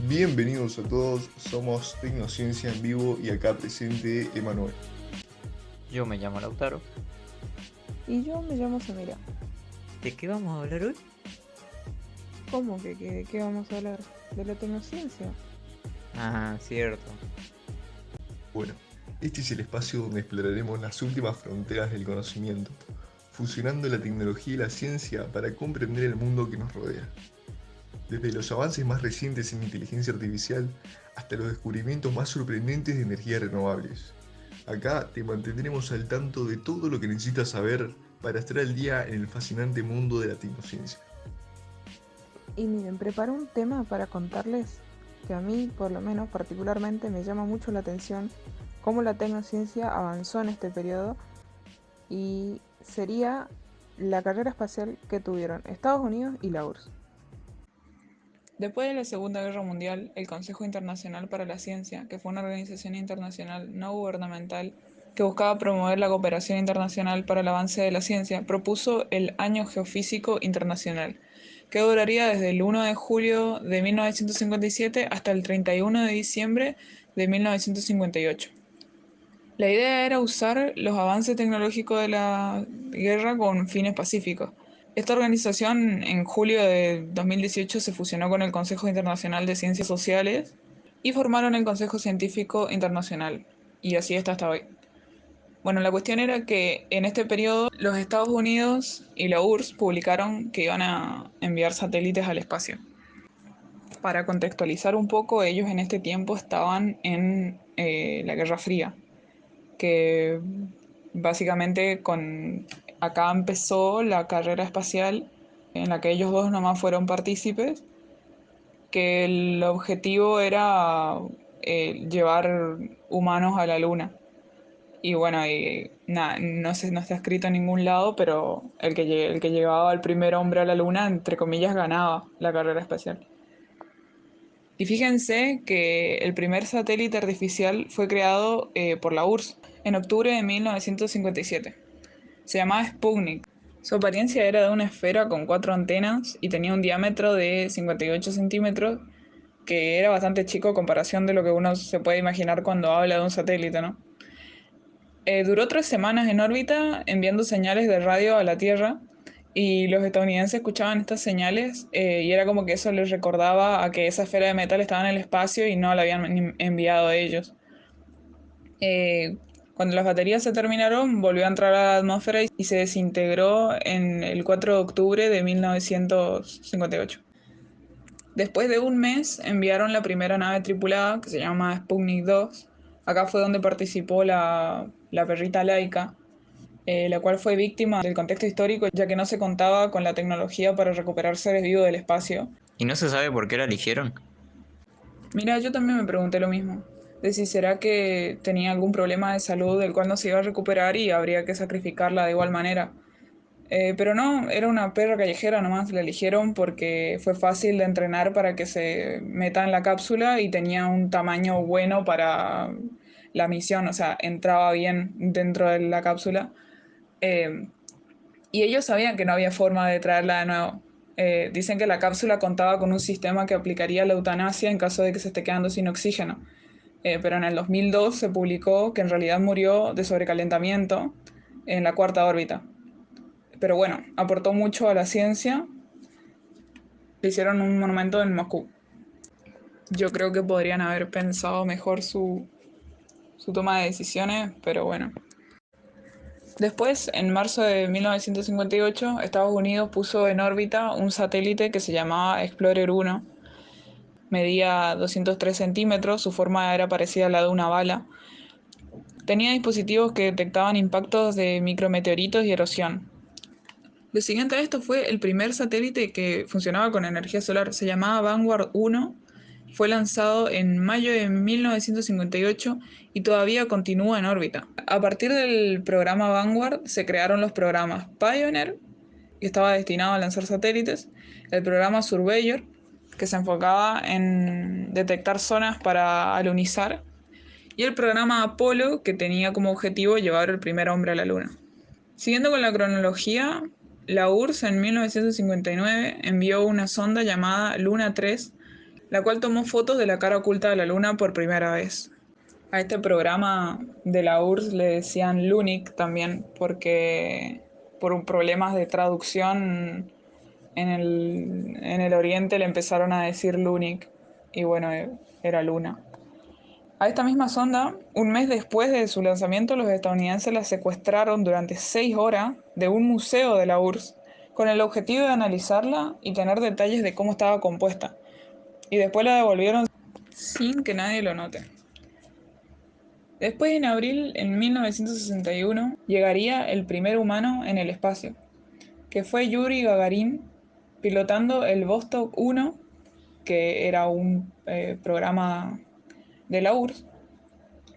Bienvenidos a todos, somos Tecnociencia en Vivo y acá presente Emanuel. Yo me llamo Lautaro. Y yo me llamo Samira. ¿De qué vamos a hablar hoy? ¿Cómo que de qué vamos a hablar? ¿De la tecnociencia? Ah, cierto. Bueno, este es el espacio donde exploraremos las últimas fronteras del conocimiento, fusionando la tecnología y la ciencia para comprender el mundo que nos rodea. Desde los avances más recientes en inteligencia artificial hasta los descubrimientos más sorprendentes de energías renovables. Acá te mantendremos al tanto de todo lo que necesitas saber para estar al día en el fascinante mundo de la tecnociencia. Y miren, preparo un tema para contarles que a mí, por lo menos particularmente, me llama mucho la atención cómo la tecnociencia avanzó en este periodo y sería la carrera espacial que tuvieron Estados Unidos y la URSS. Después de la Segunda Guerra Mundial, el Consejo Internacional para la Ciencia, que fue una organización internacional no gubernamental que buscaba promover la cooperación internacional para el avance de la ciencia, propuso el Año Geofísico Internacional, que duraría desde el 1 de julio de 1957 hasta el 31 de diciembre de 1958. La idea era usar los avances tecnológicos de la guerra con fines pacíficos. Esta organización en julio de 2018 se fusionó con el Consejo Internacional de Ciencias Sociales y formaron el Consejo Científico Internacional, y así está hasta hoy. Bueno, la cuestión era que en este periodo los Estados Unidos y la URSS publicaron que iban a enviar satélites al espacio. Para contextualizar un poco, ellos en este tiempo estaban en la Guerra Fría, que básicamente acá empezó la carrera espacial en la que ellos dos nomás fueron partícipes, que el objetivo era llevar humanos a la luna. Y bueno, no está escrito en ningún lado, pero el que llevaba al primer hombre a la luna, entre comillas, ganaba la carrera espacial. Y fíjense que el primer satélite artificial fue creado por la URSS en octubre de 1957. Se llamaba Sputnik. Su apariencia era de una esfera con 4 antenas y tenía un diámetro de 58 centímetros, que era bastante chico a comparación de lo que uno se puede imaginar cuando habla de un satélite, ¿no? Duró 3 semanas en órbita enviando señales de radio a la Tierra, y los estadounidenses escuchaban estas señales y era como que eso les recordaba a que esa esfera de metal estaba en el espacio y no la habían enviado a ellos. Eh, Cuando las baterías se terminaron, volvió a entrar a la atmósfera y se desintegró en el 4 de octubre de 1958. Después de un mes enviaron la primera nave tripulada, que se llama Sputnik 2. Acá fue donde participó la perrita Laika, la cual fue víctima del contexto histórico, ya que no se contaba con la tecnología para recuperar seres vivos del espacio. ¿Y no se sabe por qué la eligieron? Mira, yo también me pregunté lo mismo, de si será que tenía algún problema de salud del cual no se iba a recuperar y habría que sacrificarla de igual manera. Pero no, era una perra callejera nomás, la eligieron porque fue fácil de entrenar para que se meta en la cápsula y tenía un tamaño bueno para la misión, o sea, entraba bien dentro de la cápsula. Eh, y ellos sabían que no había forma de traerla de nuevo. Dicen que la cápsula contaba con un sistema que aplicaría la eutanasia en caso de que se esté quedando sin oxígeno. Pero en el 2002 se publicó que en realidad murió de sobrecalentamiento en la cuarta órbita. Pero bueno, aportó mucho a la ciencia. Le hicieron un monumento en Moscú. Yo creo que podrían haber pensado mejor su toma de decisiones, pero bueno. Después, en marzo de 1958, Estados Unidos puso en órbita un satélite que se llamaba Explorer 1. Medía 203 centímetros, su forma era parecida a la de una bala. Tenía dispositivos que detectaban impactos de micrometeoritos y erosión. Lo siguiente a esto fue el primer satélite que funcionaba con energía solar. Se llamaba Vanguard 1. Fue lanzado en mayo de 1958 y todavía continúa en órbita. A partir del programa Vanguard se crearon los programas Pioneer, que estaba destinado a lanzar satélites, el programa Surveyor, que se enfocaba en detectar zonas para alunizar, y el programa Apolo, que tenía como objetivo llevar el primer hombre a la Luna. Siguiendo con la cronología, la URSS en 1959 envió una sonda llamada Luna 3. la cual tomó fotos de la cara oculta de la Luna por primera vez. A este programa de la URSS le decían Lunik también, porque por problemas de traducción en el oriente le empezaron a decir Lunik, y bueno, era Luna. A esta misma sonda, un mes después de su lanzamiento, los estadounidenses la secuestraron durante 6 horas de un museo de la URSS, con el objetivo de analizarla y tener detalles de cómo estaba compuesta, y después la devolvieron sin que nadie lo note. Después, en abril de 1961, llegaría el primer humano en el espacio, que fue Yuri Gagarin, pilotando el Vostok 1, que era un programa de la URSS,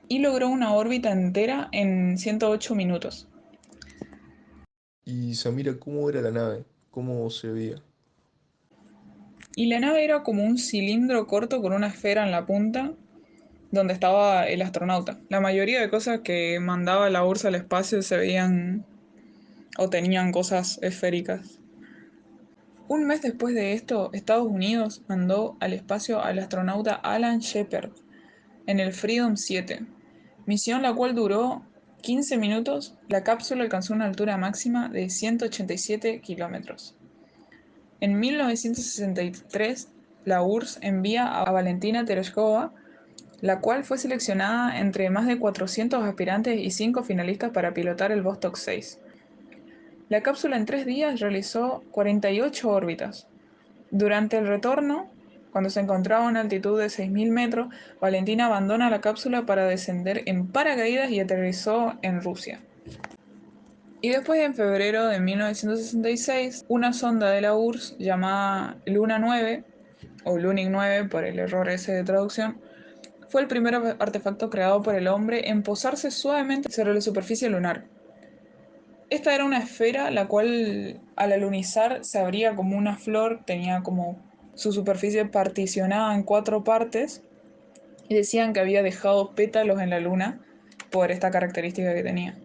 y logró una órbita entera en 108 minutos. Y Samira, ¿cómo era la nave? ¿Cómo se veía? Y la nave era como un cilindro corto con una esfera en la punta, donde estaba el astronauta. La mayoría de cosas que mandaba la URSS al espacio se veían o tenían cosas esféricas. Un mes después de esto, Estados Unidos mandó al espacio al astronauta Alan Shepard en el Freedom 7, misión la cual duró 15 minutos. La cápsula alcanzó una altura máxima de 187 kilómetros. En 1963, la URSS envía a Valentina Tereshkova, la cual fue seleccionada entre más de 400 aspirantes y 5 finalistas para pilotar el Vostok 6. La cápsula en 3 días realizó 48 órbitas. Durante el retorno, cuando se encontraba a una altitud de 6.000 metros, Valentina abandona la cápsula para descender en paracaídas y aterrizó en Rusia. Y después, en febrero de 1966, una sonda de la URSS llamada Luna 9, o Lunik 9 por el error ese de traducción, fue el primer artefacto creado por el hombre en posarse suavemente sobre la superficie lunar. Esta era una esfera la cual al alunizar se abría como una flor, tenía como su superficie particionada en 4 partes, y decían que había dejado pétalos en la luna por esta característica que tenía.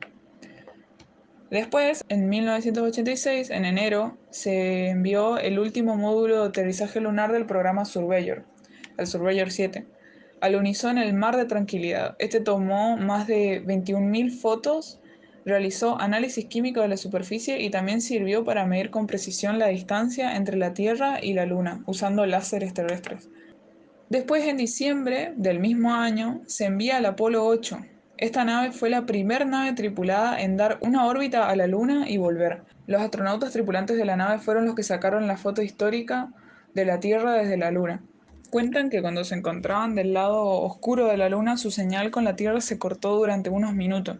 Después, en 1986, en enero, se envió el último módulo de aterrizaje lunar del programa Surveyor, el Surveyor 7, alunizó en el Mar de Tranquilidad. Este tomó más de 21.000 fotos, realizó análisis químico de la superficie y también sirvió para medir con precisión la distancia entre la Tierra y la Luna, usando láseres terrestres. Después, en diciembre del mismo año, se envía el Apolo 8. Esta nave fue la primera nave tripulada en dar una órbita a la Luna y volver. Los astronautas tripulantes de la nave fueron los que sacaron la foto histórica de la Tierra desde la Luna. Cuentan que cuando se encontraban del lado oscuro de la Luna, su señal con la Tierra se cortó durante unos minutos.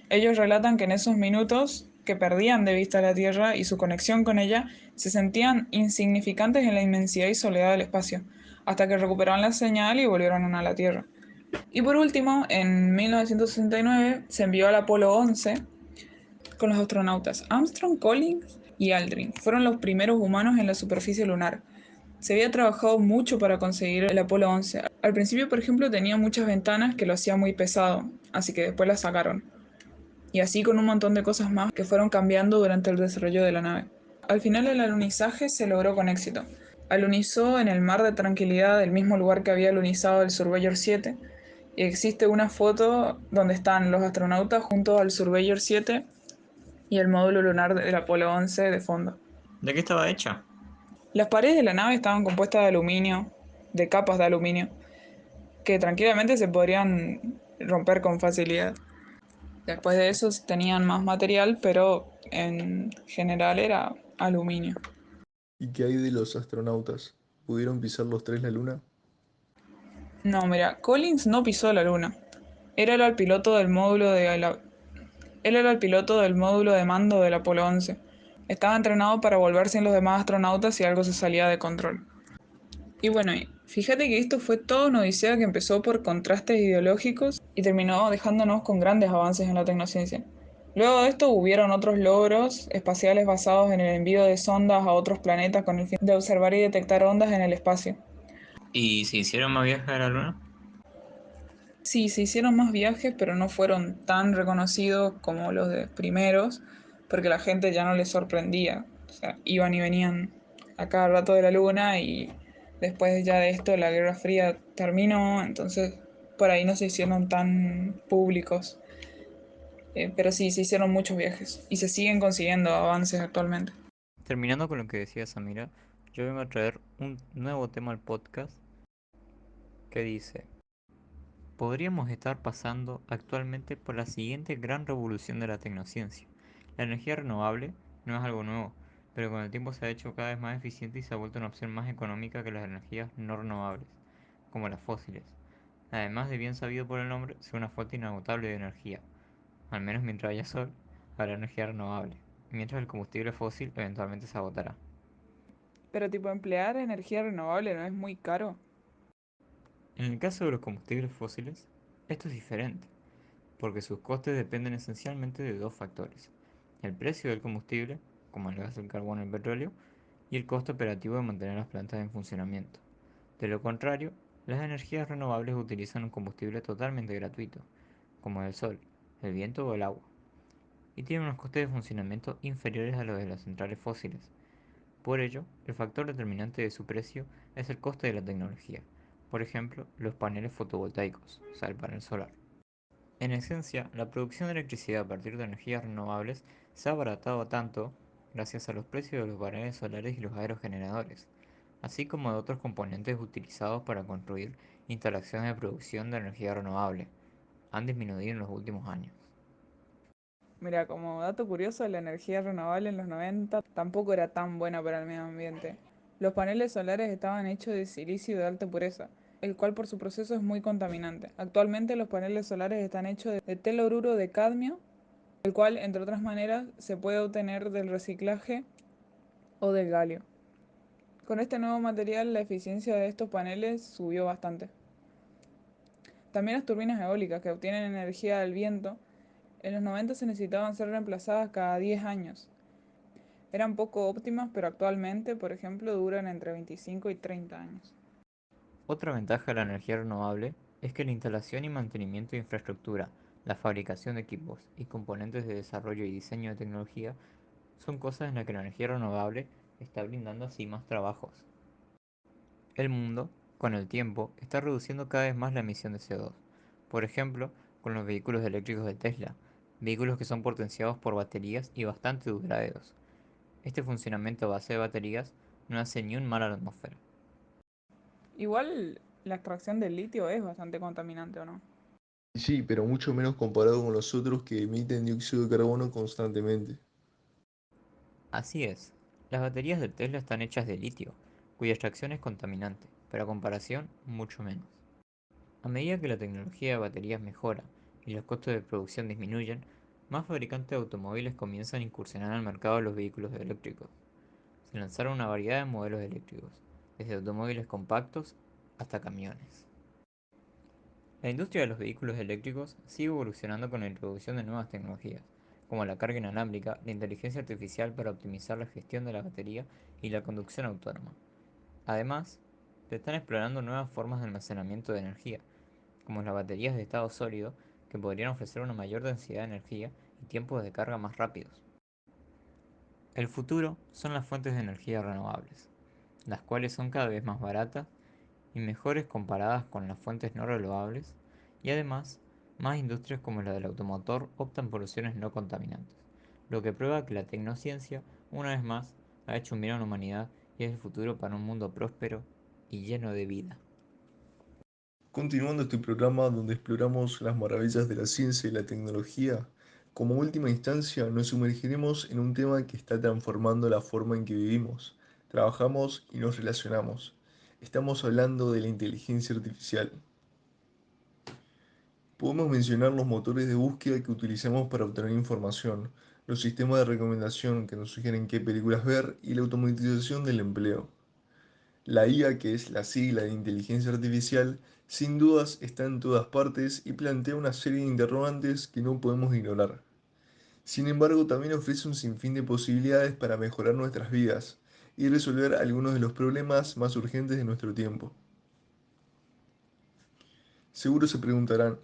Ellos relatan que en esos minutos que perdían de vista la Tierra y su conexión con ella, se sentían insignificantes en la inmensidad y soledad del espacio, hasta que recuperaron la señal y volvieron a la Tierra. Y por último, en 1969 se envió al Apolo 11 con los astronautas Armstrong, Collins y Aldrin. Fueron los primeros humanos en la superficie lunar. Se había trabajado mucho para conseguir el Apolo 11. Al principio, por ejemplo, tenía muchas ventanas que lo hacía muy pesado, así que después las sacaron. Y así con un montón de cosas más que fueron cambiando durante el desarrollo de la nave. Al final el alunizaje se logró con éxito. Alunizó en el Mar de Tranquilidad, el mismo lugar que había alunizado el Surveyor 7, y existe una foto donde están los astronautas junto al Surveyor 7 y el módulo lunar del Apolo 11 de fondo. ¿De qué estaba hecha? Las paredes de la nave estaban compuestas de aluminio, de capas de aluminio, que tranquilamente se podrían romper con facilidad. Después de eso tenían más material, pero en general era aluminio. ¿Y qué hay de los astronautas? ¿Pudieron pisar los tres la luna? No, mira, Collins no pisó la luna. Él era el piloto del módulo Él era el piloto del módulo de mando del Apolo 11. Estaba entrenado para volver sin los demás astronautas si algo se salía de control. Y bueno, fíjate que esto fue toda una odisea que empezó por contrastes ideológicos y terminó dejándonos con grandes avances en la tecnociencia. Luego de esto hubieron otros logros espaciales basados en el envío de sondas a otros planetas con el fin de observar y detectar ondas en el espacio. ¿Y se hicieron más viajes a la luna? Sí, se hicieron más viajes, pero no fueron tan reconocidos como los de primeros, porque la gente ya no les sorprendía. O sea, iban y venían a cada rato de la luna y Después ya de esto la Guerra Fría terminó, entonces por ahí no se hicieron tan públicos. Pero sí, se hicieron muchos viajes y se siguen consiguiendo avances actualmente. Terminando con lo que decía Samira, yo vengo a traer un nuevo tema al podcast que dice: podríamos estar pasando actualmente por la siguiente gran revolución de la tecnociencia. La energía renovable no es algo nuevo, pero con el tiempo se ha hecho cada vez más eficiente y se ha vuelto una opción más económica que las energías no renovables, como las fósiles. Además de bien sabido por el nombre, ser una fuente inagotable de energía. Al menos mientras haya sol, habrá energía renovable, mientras el combustible fósil eventualmente se agotará. Pero tipo, emplear energía renovable no es muy caro. En el caso de los combustibles fósiles, esto es diferente, porque sus costes dependen esencialmente de dos factores: el precio del combustible, como el gas, el carbón y el petróleo, y el costo operativo de mantener las plantas en funcionamiento. De lo contrario, las energías renovables utilizan un combustible totalmente gratuito, como el sol, el viento o el agua, y tienen unos costes de funcionamiento inferiores a los de las centrales fósiles. Por ello, el factor determinante de su precio es el coste de la tecnología, por ejemplo, los paneles fotovoltaicos, o sea, el panel solar. En esencia, la producción de electricidad a partir de energías renovables se ha abaratado tanto gracias a los precios de los paneles solares y los aerogeneradores, así como de otros componentes utilizados para construir instalaciones de producción de energía renovable. Han disminuido en los últimos años. Mira, como dato curioso, la energía renovable en los 90 tampoco era tan buena para el medio ambiente. Los paneles solares estaban hechos de silicio de alta pureza, el cual por su proceso es muy contaminante. Actualmente los paneles solares están hechos de teloruro de cadmio, el cual, entre otras maneras, se puede obtener del reciclaje o del galio. Con este nuevo material, la eficiencia de estos paneles subió bastante. También las turbinas eólicas, que obtienen energía del viento, en los 90 se necesitaban ser reemplazadas cada 10 años. Eran poco óptimas, pero actualmente, por ejemplo, duran entre 25 y 30 años. Otra ventaja de la energía renovable es que la instalación y mantenimiento de infraestructura, la fabricación de equipos y componentes de desarrollo y diseño de tecnología son cosas en las que la energía renovable está brindando así más trabajos. El mundo, con el tiempo, está reduciendo cada vez más la emisión de CO2. Por ejemplo, con los vehículos eléctricos de Tesla, vehículos que son potenciados por baterías y bastante duraderos. Este funcionamiento a base de baterías no hace ni un mal a la atmósfera. Igual la extracción del litio es bastante contaminante, ¿o no? Sí, pero mucho menos comparado con los otros que emiten dióxido de carbono constantemente. Así es, las baterías de Tesla están hechas de litio, cuya extracción es contaminante, pero a comparación, mucho menos. A medida que la tecnología de baterías mejora y los costos de producción disminuyen, más fabricantes de automóviles comienzan a incursionar al mercado de los vehículos eléctricos. Se lanzaron una variedad de modelos eléctricos, desde automóviles compactos hasta camiones. La industria de los vehículos eléctricos sigue evolucionando con la introducción de nuevas tecnologías, como la carga inalámbrica, la inteligencia artificial para optimizar la gestión de la batería y la conducción autónoma. Además, se están explorando nuevas formas de almacenamiento de energía, como las baterías de estado sólido, que podrían ofrecer una mayor densidad de energía y tiempos de carga más rápidos. El futuro son las fuentes de energía renovables, las cuales son cada vez más baratas y mejores comparadas con las fuentes no renovables, y además, más industrias como la del automotor optan por opciones no contaminantes, lo que prueba que la tecnociencia, una vez más, ha hecho un bien a la humanidad y es el futuro para un mundo próspero y lleno de vida. Continuando este programa donde exploramos las maravillas de la ciencia y la tecnología, como última instancia nos sumergiremos en un tema que está transformando la forma en que vivimos, trabajamos y nos relacionamos. Estamos hablando de la inteligencia artificial. Podemos mencionar los motores de búsqueda que utilizamos para obtener información, los sistemas de recomendación que nos sugieren qué películas ver y la automatización del empleo. La IA, que es la sigla de inteligencia artificial, sin dudas está en todas partes y plantea una serie de interrogantes que no podemos ignorar. Sin embargo, también ofrece un sinfín de posibilidades para mejorar nuestras vidas y resolver algunos de los problemas más urgentes de nuestro tiempo. Seguro se preguntarán,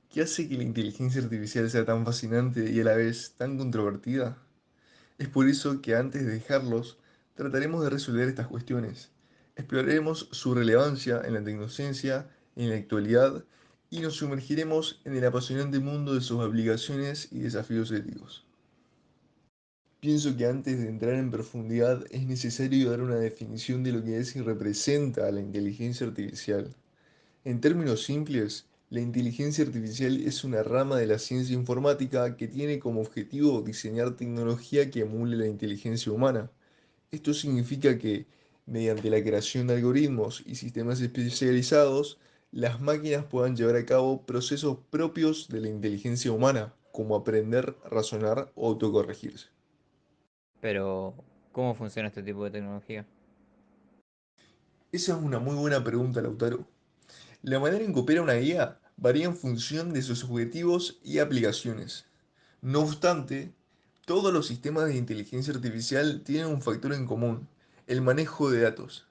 ¿qué hace que la inteligencia artificial sea tan fascinante y a la vez tan controvertida? Es por eso que antes de dejarlos, trataremos de resolver estas cuestiones. Exploraremos su relevancia en la tecnociencia, en la actualidad, y nos sumergiremos en el apasionante mundo de sus aplicaciones y desafíos éticos. Pienso que antes de entrar en profundidad es necesario dar una definición de lo que es y representa la inteligencia artificial. En términos simples, la inteligencia artificial es una rama de la ciencia informática que tiene como objetivo diseñar tecnología que emule la inteligencia humana. Esto significa que, mediante la creación de algoritmos y sistemas especializados, las máquinas puedan llevar a cabo procesos propios de la inteligencia humana, como aprender, razonar o autocorregirse. Pero, ¿cómo funciona este tipo de tecnología? Esa es una muy buena pregunta, Lautaro. La manera en que opera una IA varía en función de sus objetivos y aplicaciones. No obstante, todos los sistemas de inteligencia artificial tienen un factor en común: el manejo de datos.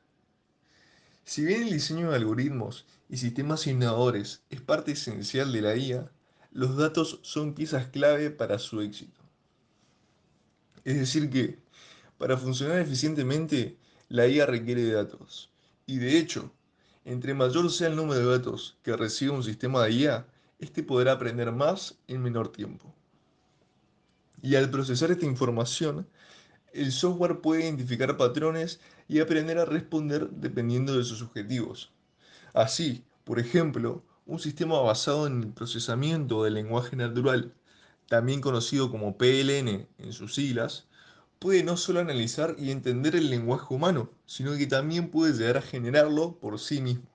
Si bien el diseño de algoritmos y sistemas innovadores es parte esencial de la IA, los datos son piezas clave para su éxito. Es decir que, para funcionar eficientemente, la IA requiere de datos. Y de hecho, entre mayor sea el número de datos que recibe un sistema de IA, este podrá aprender más en menor tiempo. Y al procesar esta información, el software puede identificar patrones y aprender a responder dependiendo de sus objetivos. Así, por ejemplo, un sistema basado en el procesamiento del lenguaje natural, también conocido como PLN en sus siglas, puede no solo analizar y entender el lenguaje humano, sino que también puede llegar a generarlo por sí mismo.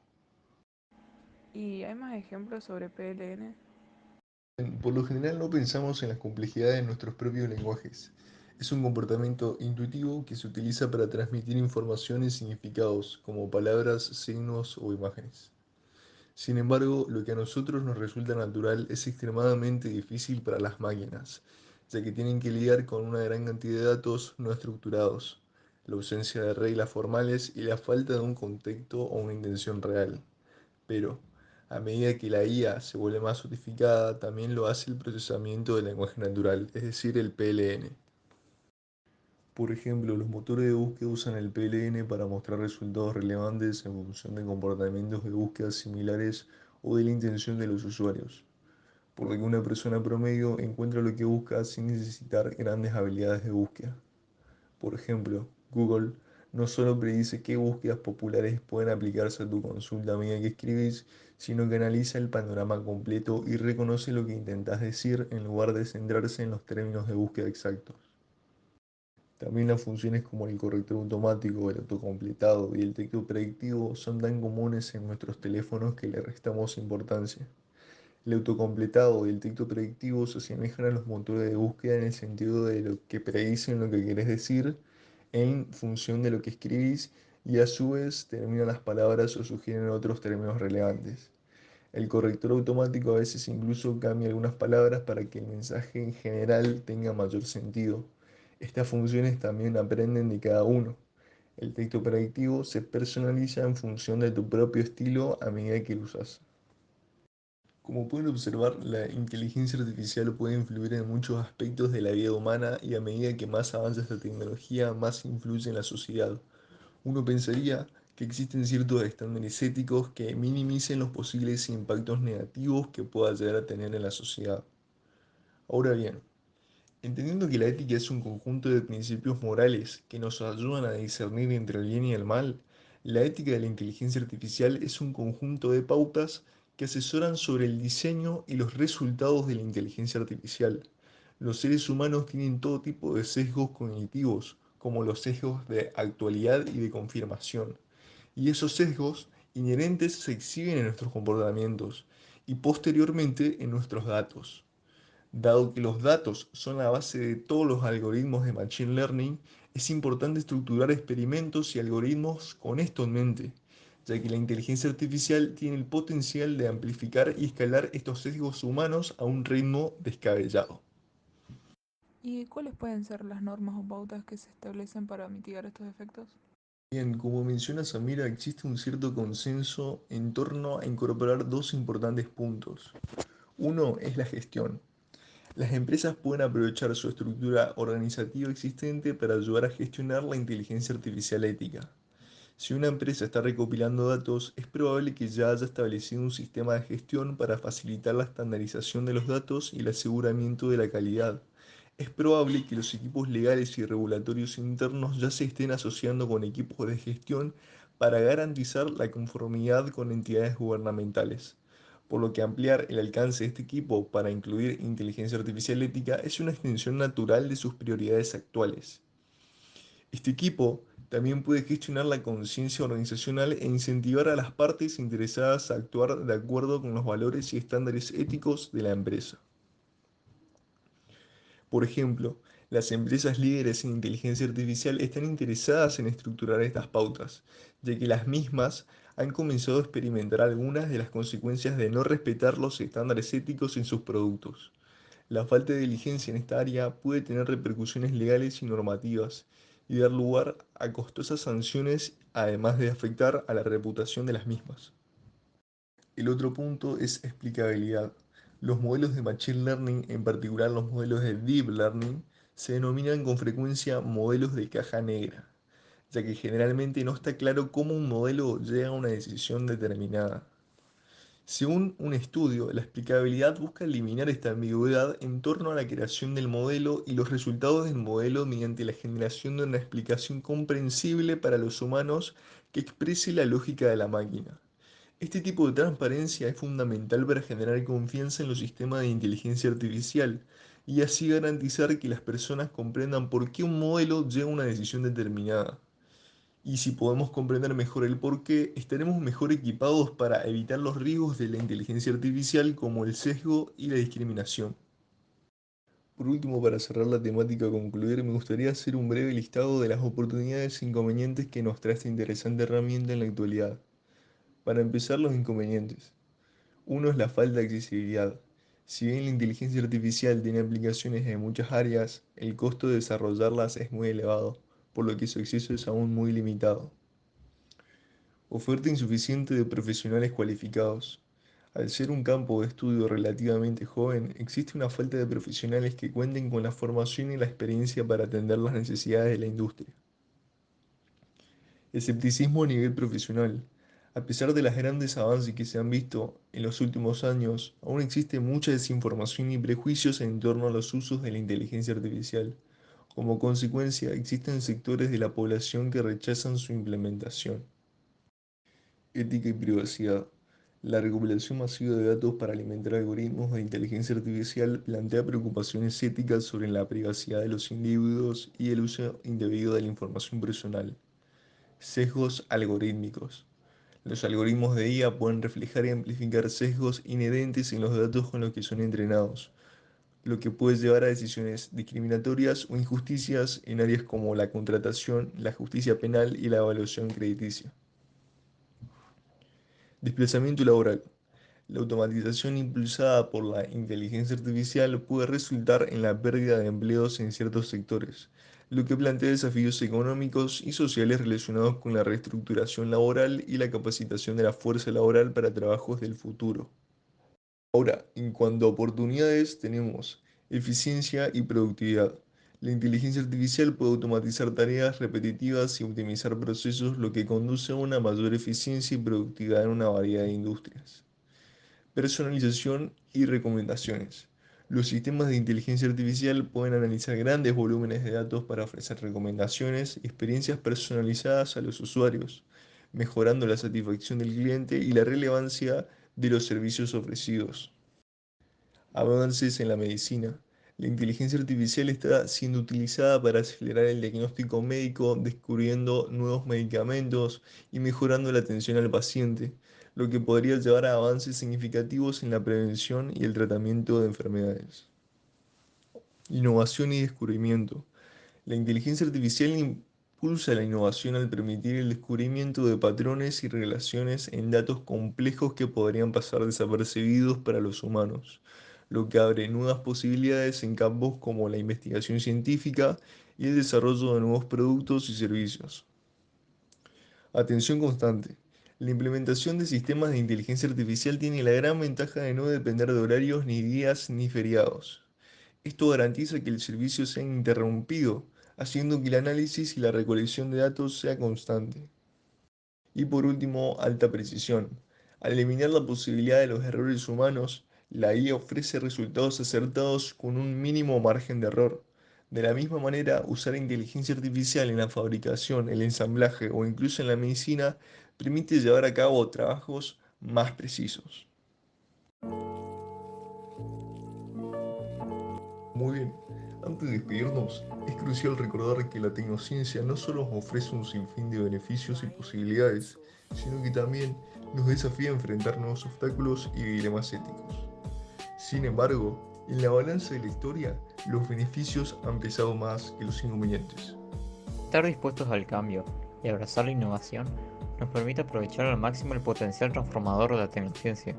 ¿Y hay más ejemplos sobre PLN? Por lo general no pensamos en las complejidades de nuestros propios lenguajes. Es un comportamiento intuitivo que se utiliza para transmitir información y significados, como palabras, signos o imágenes. Sin embargo, lo que a nosotros nos resulta natural es extremadamente difícil para las máquinas, ya que tienen que lidiar con una gran cantidad de datos no estructurados, la ausencia de reglas formales y la falta de un contexto o una intención real. Pero, a medida que la IA se vuelve más sofisticada, también lo hace el procesamiento del lenguaje natural, es decir, el PLN. Por ejemplo, los motores de búsqueda usan el PLN para mostrar resultados relevantes en función de comportamientos de búsqueda similares o de la intención de los usuarios, por lo que una persona promedio encuentra lo que busca sin necesitar grandes habilidades de búsqueda. Por ejemplo, Google no solo predice qué búsquedas populares pueden aplicarse a tu consulta a medida que escribes, sino que analiza el panorama completo y reconoce lo que intentas decir en lugar de centrarse en los términos de búsqueda exactos. También las funciones como el corrector automático, el autocompletado y el texto predictivo son tan comunes en nuestros teléfonos que le restamos importancia. El autocompletado y el texto predictivo se asemejan a los motores de búsqueda en el sentido de lo que predicen lo que querés decir en función de lo que escribís y a su vez terminan las palabras o sugieren otros términos relevantes. El corrector automático a veces incluso cambia algunas palabras para que el mensaje en general tenga mayor sentido. Estas funciones también aprenden de cada uno. El texto predictivo se personaliza en función de tu propio estilo a medida que lo usas. Como pueden observar, la inteligencia artificial puede influir en muchos aspectos de la vida humana y a medida que más avanza esta tecnología, más influye en la sociedad. Uno pensaría que existen ciertos estándares éticos que minimicen los posibles impactos negativos que pueda llegar a tener en la sociedad. Ahora bien, entendiendo que la ética es un conjunto de principios morales que nos ayudan a discernir entre el bien y el mal, la ética de la inteligencia artificial es un conjunto de pautas que asesoran sobre el diseño y los resultados de la inteligencia artificial. Los seres humanos tienen todo tipo de sesgos cognitivos, como los sesgos de actualidad y de confirmación. Y esos sesgos inherentes se exhiben en nuestros comportamientos y posteriormente en nuestros datos. Dado que los datos son la base de todos los algoritmos de Machine Learning, es importante estructurar experimentos y algoritmos con esto en mente, ya que la inteligencia artificial tiene el potencial de amplificar y escalar estos sesgos humanos a un ritmo descabellado. ¿Y cuáles pueden ser las normas o pautas que se establecen para mitigar estos efectos? Bien, como menciona Samira, existe un cierto consenso en torno a incorporar dos importantes puntos. Uno es la gestión. Las empresas pueden aprovechar su estructura organizativa existente para ayudar a gestionar la inteligencia artificial ética. Si una empresa está recopilando datos, es probable que ya haya establecido un sistema de gestión para facilitar la estandarización de los datos y el aseguramiento de la calidad. Es probable que los equipos legales y regulatorios internos ya se estén asociando con equipos de gestión para garantizar la conformidad con entidades gubernamentales, por lo que ampliar el alcance de este equipo para incluir inteligencia artificial ética es una extensión natural de sus prioridades actuales. Este equipo también puede gestionar la conciencia organizacional e incentivar a las partes interesadas a actuar de acuerdo con los valores y estándares éticos de la empresa. Por ejemplo, las empresas líderes en inteligencia artificial están interesadas en estructurar estas pautas, ya que las mismas han comenzado a experimentar algunas de las consecuencias de no respetar los estándares éticos en sus productos. La falta de diligencia en esta área puede tener repercusiones legales y normativas y dar lugar a costosas sanciones, además de afectar a la reputación de las mismas. El otro punto es explicabilidad. Los modelos de Machine Learning, en particular los modelos de Deep Learning, se denominan con frecuencia modelos de caja negra, ya que generalmente no está claro cómo un modelo llega a una decisión determinada. Según un estudio, la explicabilidad busca eliminar esta ambigüedad en torno a la creación del modelo y los resultados del modelo mediante la generación de una explicación comprensible para los humanos que exprese la lógica de la máquina. Este tipo de transparencia es fundamental para generar confianza en los sistemas de inteligencia artificial y así garantizar que las personas comprendan por qué un modelo llega a una decisión determinada. Y si podemos comprender mejor el porqué, estaremos mejor equipados para evitar los riesgos de la inteligencia artificial como el sesgo y la discriminación. Por último, para cerrar la temática a concluir, me gustaría hacer un breve listado de las oportunidades e inconvenientes que nos trae esta interesante herramienta en la actualidad. Para empezar, los inconvenientes. Uno es la falta de accesibilidad. Si bien la inteligencia artificial tiene aplicaciones en muchas áreas, el costo de desarrollarlas es muy elevado, por lo que su acceso es aún muy limitado. Oferta insuficiente de profesionales cualificados. Al ser un campo de estudio relativamente joven, existe una falta de profesionales que cuenten con la formación y la experiencia para atender las necesidades de la industria. Escepticismo a nivel profesional. A pesar de los grandes avances que se han visto en los últimos años, aún existe mucha desinformación y prejuicios en torno a los usos de la inteligencia artificial. Como consecuencia, existen sectores de la población que rechazan su implementación. Ética y privacidad. La recopilación masiva de datos para alimentar algoritmos de inteligencia artificial plantea preocupaciones éticas sobre la privacidad de los individuos y el uso indebido de la información personal. Sesgos algorítmicos. Los algoritmos de IA pueden reflejar y amplificar sesgos inherentes en los datos con los que son entrenados, lo que puede llevar a decisiones discriminatorias o injusticias en áreas como la contratación, la justicia penal y la evaluación crediticia. Desplazamiento laboral. La automatización impulsada por la inteligencia artificial puede resultar en la pérdida de empleos en ciertos sectores, lo que plantea desafíos económicos y sociales relacionados con la reestructuración laboral y la capacitación de la fuerza laboral para trabajos del futuro. Ahora, en cuanto a oportunidades, tenemos eficiencia y productividad. La inteligencia artificial puede automatizar tareas repetitivas y optimizar procesos, lo que conduce a una mayor eficiencia y productividad en una variedad de industrias. Personalización y recomendaciones. Los sistemas de inteligencia artificial pueden analizar grandes volúmenes de datos para ofrecer recomendaciones y experiencias personalizadas a los usuarios, mejorando la satisfacción del cliente y la relevancia de los servicios ofrecidos. Avances en la medicina. La inteligencia artificial está siendo utilizada para acelerar el diagnóstico médico, descubriendo nuevos medicamentos y mejorando la atención al paciente, lo que podría llevar a avances significativos en la prevención y el tratamiento de enfermedades. Innovación y descubrimiento. La inteligencia artificial impulsa la innovación al permitir el descubrimiento de patrones y relaciones en datos complejos que podrían pasar desapercibidos para los humanos, lo que abre nuevas posibilidades en campos como la investigación científica y el desarrollo de nuevos productos y servicios. Atención constante. La implementación de sistemas de inteligencia artificial tiene la gran ventaja de no depender de horarios, ni días, ni feriados. Esto garantiza que el servicio sea interrumpido, haciendo que el análisis y la recolección de datos sea constante. Y por último, alta precisión. Al eliminar la posibilidad de los errores humanos, la IA ofrece resultados acertados con un mínimo margen de error. De la misma manera, usar inteligencia artificial en la fabricación, el ensamblaje o incluso en la medicina permite llevar a cabo trabajos más precisos. Muy bien, antes de despedirnos, es crucial recordar que la tecnociencia no solo nos ofrece un sinfín de beneficios y posibilidades, sino que también nos desafía a enfrentar nuevos obstáculos y dilemas éticos. Sin embargo, en la balanza de la historia, los beneficios han pesado más que los inconvenientes. Estar dispuestos al cambio y abrazar la innovación nos permite aprovechar al máximo el potencial transformador de la tecnociencia,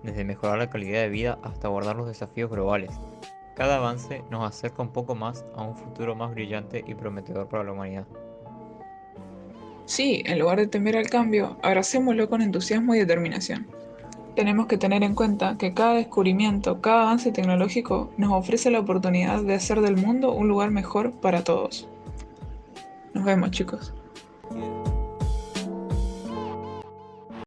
desde mejorar la calidad de vida hasta abordar los desafíos globales. Cada avance nos acerca un poco más a un futuro más brillante y prometedor para la humanidad. Sí, en lugar de temer al cambio, abracémoslo con entusiasmo y determinación. Tenemos que tener en cuenta que cada descubrimiento, cada avance tecnológico nos ofrece la oportunidad de hacer del mundo un lugar mejor para todos. Nos vemos, chicos.